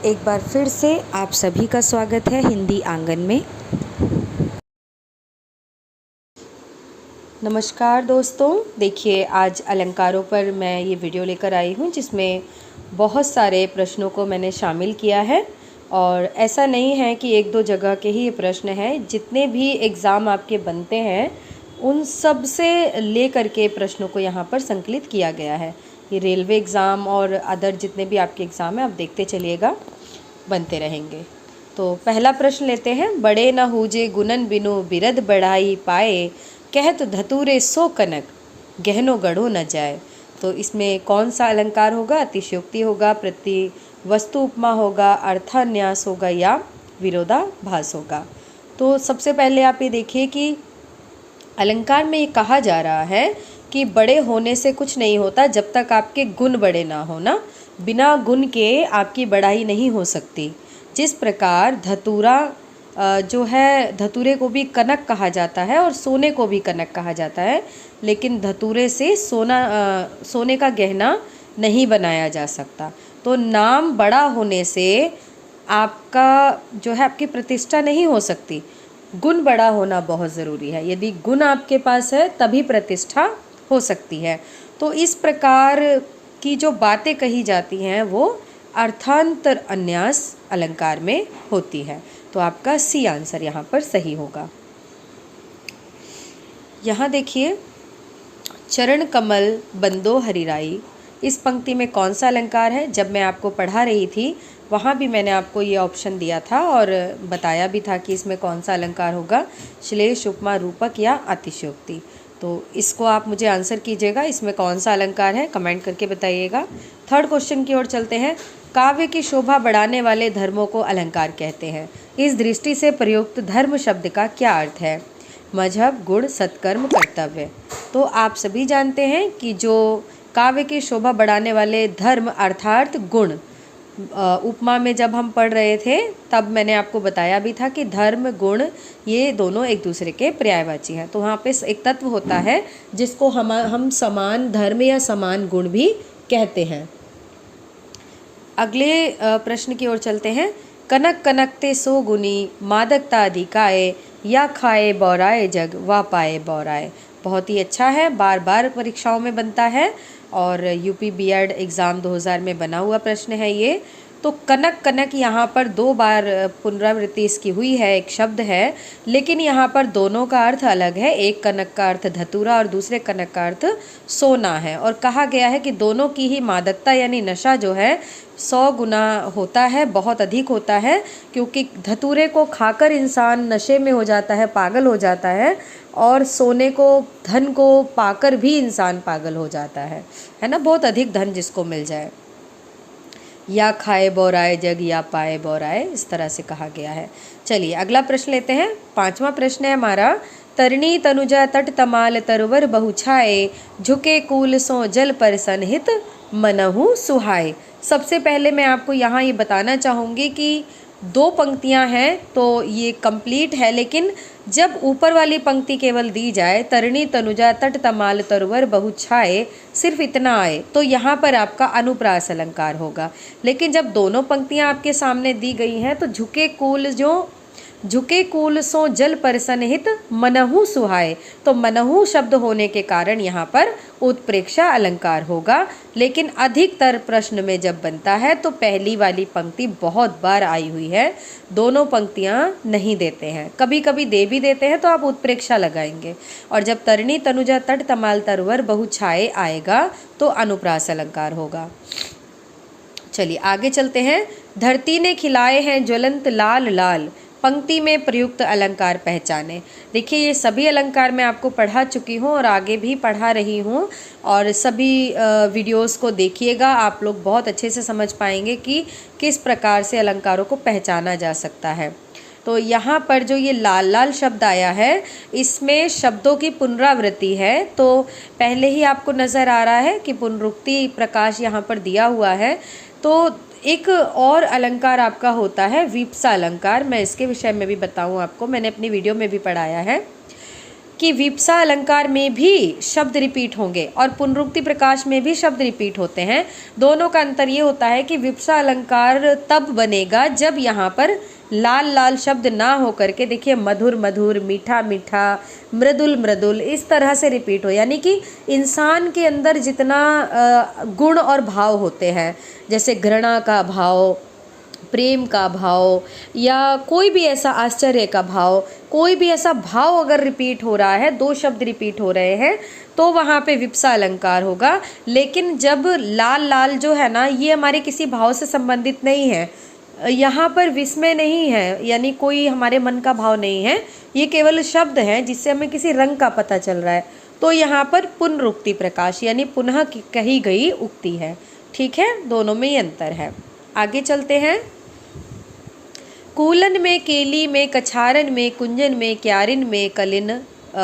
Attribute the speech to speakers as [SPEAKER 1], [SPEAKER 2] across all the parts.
[SPEAKER 1] एक बार फिर से आप सभी का स्वागत है हिंदी आंगन में। नमस्कार दोस्तों, देखिए आज अलंकारों पर मैं ये वीडियो लेकर आई हूँ जिसमें बहुत सारे प्रश्नों को मैंने शामिल किया है। और ऐसा नहीं है कि एक दो जगह के ही ये प्रश्न हैं, जितने भी एग्ज़ाम आपके बनते हैं उन सब से ले करके प्रश्नों को यहाँ पर संकलित किया गया है। ये रेलवे एग्ज़ाम और अदर जितने भी आपके एग्ज़ाम हैं आप देखते चलिएगा, बनते रहेंगे। तो पहला प्रश्न लेते हैं। बड़े न हूजे गुनन बिनु बिरद बढ़ाई पाए, कहत धतूरे सो कनक गहनो गढ़ो न जाए। तो इसमें कौन सा अलंकार होगा? अतिशयोक्ति होगा, प्रति वस्तु उपमा होगा, अर्थान्यास होगा या विरोधाभास होगा। तो सबसे पहले आप ये देखिए कि अलंकार में ये कहा जा रहा है कि बड़े होने से कुछ नहीं होता जब तक आपके गुण बड़े ना हो ना। बिना गुण के आपकी बढ़ाई नहीं हो सकती। जिस प्रकार धतूरा जो है, धतूरे को भी कनक कहा जाता है और सोने को भी कनक कहा जाता है, लेकिन धतूरे से सोने का गहना नहीं बनाया जा सकता। तो नाम बड़ा होने से आपका जो है आपकी प्रतिष्ठा नहीं हो सकती। गुण बड़ा होना बहुत ज़रूरी है। यदि गुण आपके पास है तभी प्रतिष्ठा हो सकती है। तो इस प्रकार की जो बातें कही जाती हैं वो अर्थांतर अन्यास अलंकार में होती है। तो आपका सी आंसर यहाँ पर सही होगा। यहाँ देखिए, चरण कमल बंदो हरिराई, इस पंक्ति में कौन सा अलंकार है? जब मैं आपको पढ़ा रही थी वहाँ भी मैंने आपको ये ऑप्शन दिया था और बताया भी था कि इसमें कौन सा अलंकार होगा, श्लेष, उपमा, रूपक या अतिशयोक्ति। तो इसको आप मुझे आंसर कीजिएगा, इसमें कौन सा अलंकार है, कमेंट करके बताइएगा। थर्ड क्वेश्चन की ओर चलते हैं। काव्य की शोभा बढ़ाने वाले धर्मों को अलंकार कहते हैं। इस दृष्टि से प्रयुक्त धर्म शब्द का क्या अर्थ है? मजहब, गुण, सत्कर्म, कर्तव्य। तो आप सभी जानते हैं कि जो काव्य की शोभा बढ़ाने वाले धर्म अर्थात गुण, उपमा में जब हम पढ़ रहे थे तब मैंने आपको बताया भी था कि धर्म गुण ये दोनों एक दूसरे के पर्यायवाची हैं। तो वहाँ पे एक तत्व होता है जिसको हम समान धर्म या समान गुण भी कहते हैं। अगले प्रश्न की ओर चलते हैं। कनक कनकते सो गुनी, मादकता अधिकाए, या खाए बौराए जग वा पाए बौराए। बहुत ही अच्छा है, बार बार परीक्षाओं में बनता है और यूपी बीएड एग्ज़ाम 2000 में बना हुआ प्रश्न है ये। तो कनक कनक यहाँ पर 2 बार पुनरावृत्ति इसकी हुई है, एक शब्द है, लेकिन यहाँ पर दोनों का अर्थ अलग है। एक कनक का अर्थ धतूरा और दूसरे कनक का अर्थ सोना है। और कहा गया है कि दोनों की ही मादकता यानी नशा जो है 100 गुना होता है, बहुत अधिक होता है, क्योंकि धतूरे को खाकर इंसान नशे में हो जाता है, पागल हो जाता है, और सोने को, धन को पाकर भी इंसान पागल हो जाता है ना। बहुत अधिक धन जिसको मिल जाए। या खाए बौराए जग या पाए बौराए, इस तरह से कहा गया है। चलिए अगला प्रश्न लेते हैं। 5वां प्रश्न है हमारा। तरणी तनुजा तट तमाल तरवर बहु छाए, झुके कूल सो जल पर सनहित मनहु सुहाए। सबसे पहले मैं आपको यहाँ ये बताना चाहूँगी कि 2 पंक्तियाँ हैं तो ये कंप्लीट है, लेकिन जब ऊपर वाली पंक्ति केवल दी जाए, तरणी तनुजा तट तमाल तरवर बहु छाए, सिर्फ इतना आए, तो यहाँ पर आपका अनुप्रास अलंकार होगा। लेकिन जब दोनों पंक्तियाँ आपके सामने दी गई हैं तो झुके कूल सो जल पर सनहित मनहु सुहाए, तो मनहु शब्द होने के कारण यहाँ पर उत्प्रेक्षा अलंकार होगा। लेकिन अधिकतर प्रश्न में जब बनता है तो पहली वाली पंक्ति बहुत बार आई हुई है, दोनों पंक्तियाँ नहीं देते हैं, कभी कभी दे भी देते हैं तो आप उत्प्रेक्षा लगाएंगे। और जब तरणी तनुजा तट तमाल तरवर बहु छाए आएगा तो अनुप्रास अलंकार होगा। चलिए आगे चलते हैं। धरती ने खिलाए हैं ज्वलंत लाल लाल, पंक्ति में प्रयुक्त अलंकार पहचाने। देखिए ये सभी अलंकार मैं आपको पढ़ा चुकी हूँ और आगे भी पढ़ा रही हूँ, और सभी वीडियोस को देखिएगा, आप लोग बहुत अच्छे से समझ पाएंगे कि किस प्रकार से अलंकारों को पहचाना जा सकता है। तो यहाँ पर जो ये लाल लाल शब्द आया है, इसमें शब्दों की पुनरावृत्ति है। तो पहले ही आपको नज़र आ रहा है कि पुनरुक्ति प्रकाश यहाँ पर दिया हुआ है। तो एक और अलंकार आपका होता है वीप्सा अलंकार। मैं इसके विषय में भी बताऊँ आपको, मैंने अपनी वीडियो में भी पढ़ाया है कि विप्सा अलंकार में भी शब्द रिपीट होंगे और पुनरुक्ति प्रकाश में भी शब्द रिपीट होते हैं। दोनों का अंतर ये होता है कि विप्सा अलंकार तब बनेगा जब यहाँ पर लाल लाल शब्द ना हो करके, देखिए, मधुर मधुर, मीठा मीठा, मृदुल मृदुल, इस तरह से रिपीट हो। यानी कि इंसान के अंदर जितना गुण और भाव होते हैं, जैसे घृणा का भाव, प्रेम का भाव, या कोई भी ऐसा आश्चर्य का भाव, कोई भी ऐसा भाव अगर रिपीट हो रहा है, दो शब्द रिपीट हो रहे हैं, तो वहाँ पे विप्सा अलंकार होगा। लेकिन जब लाल लाल जो है ना, ये हमारे किसी भाव से संबंधित नहीं है, यहाँ पर विस्मय नहीं है, यानी कोई हमारे मन का भाव नहीं है, ये केवल शब्द हैं जिससे हमें किसी रंग का पता चल रहा है, तो यहाँ पर पुनरुक्ति प्रकाश यानी पुनः कही गई उक्ति है। ठीक है, दोनों में ये अंतर है। आगे चलते हैं। कूलन में, केली में, कछारन में, कुंजन में, क्यारिन में,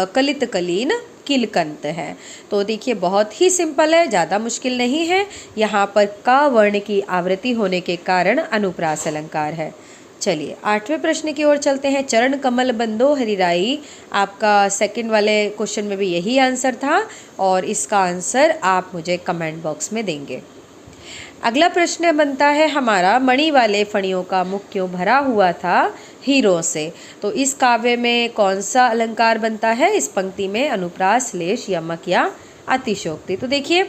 [SPEAKER 1] कलित कलीन, किलकंत है। तो देखिए बहुत ही सिंपल है, ज़्यादा मुश्किल नहीं है। यहाँ पर का वर्ण की आवृत्ति होने के कारण अनुप्रास अलंकार है। चलिए 8वें प्रश्न की ओर चलते हैं। चरण कमल बंदो हरिराई, आपका सेकंड वाले क्वेश्चन में भी यही आंसर था और इसका आंसर आप मुझे कमेंट बॉक्स में देंगे। अगला प्रश्न बनता है हमारा, मणि वाले फणियों का मुख क्यों भरा हुआ था हीरों से। तो इस काव्य में कौन सा अलंकार बनता है? इस पंक्ति में अनुप्रास, श्लेष, यमक या अतिशयोक्ति। तो देखिए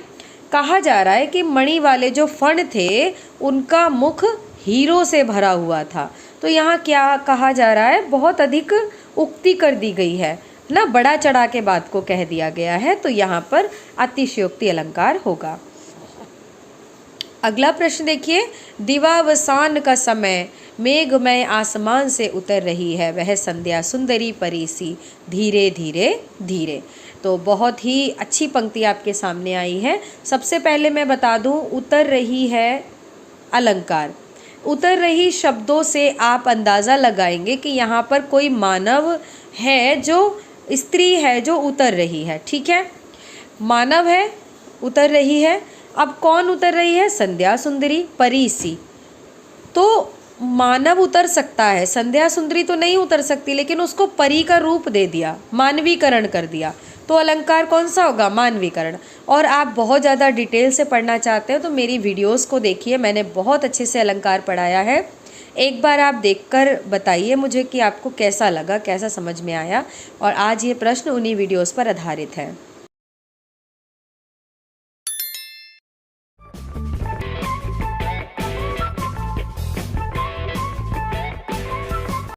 [SPEAKER 1] कहा जा रहा है कि मणि वाले जो फण थे उनका मुख हीरो से भरा हुआ था। तो यहाँ क्या कहा जा रहा है? बहुत अधिक उक्ति कर दी गई है ना, बड़ा चढ़ा के बात को कह दिया गया है, तो यहाँ पर अतिशयोक्ति अलंकार होगा। अगला प्रश्न देखिए, दिवावसान का समय मेघमय आसमान से उतर रही है, वह संध्या सुंदरी परी सी धीरे धीरे धीरे। तो बहुत ही अच्छी पंक्ति आपके सामने आई है। सबसे पहले मैं बता दूं, उतर रही है अलंकार। उतर रही शब्दों से आप अंदाज़ा लगाएंगे कि यहाँ पर कोई मानव है, जो स्त्री है जो उतर रही है। ठीक है, मानव है, उतर रही है। अब कौन उतर रही है? संध्या सुंदरी परी सी। तो मानव उतर सकता है, संध्या सुंदरी तो नहीं उतर सकती, लेकिन उसको परी का रूप दे दिया, मानवीकरण कर दिया, तो अलंकार कौन सा होगा? मानवीकरण। और आप बहुत ज़्यादा डिटेल से पढ़ना चाहते हो तो मेरी वीडियोस को देखिए, मैंने बहुत अच्छे से अलंकार पढ़ाया है। एक बार आप देखकर बताइए मुझे कि आपको कैसा लगा, कैसा समझ में आया। और आज ये प्रश्न उन्हीं वीडियोस पर आधारित है।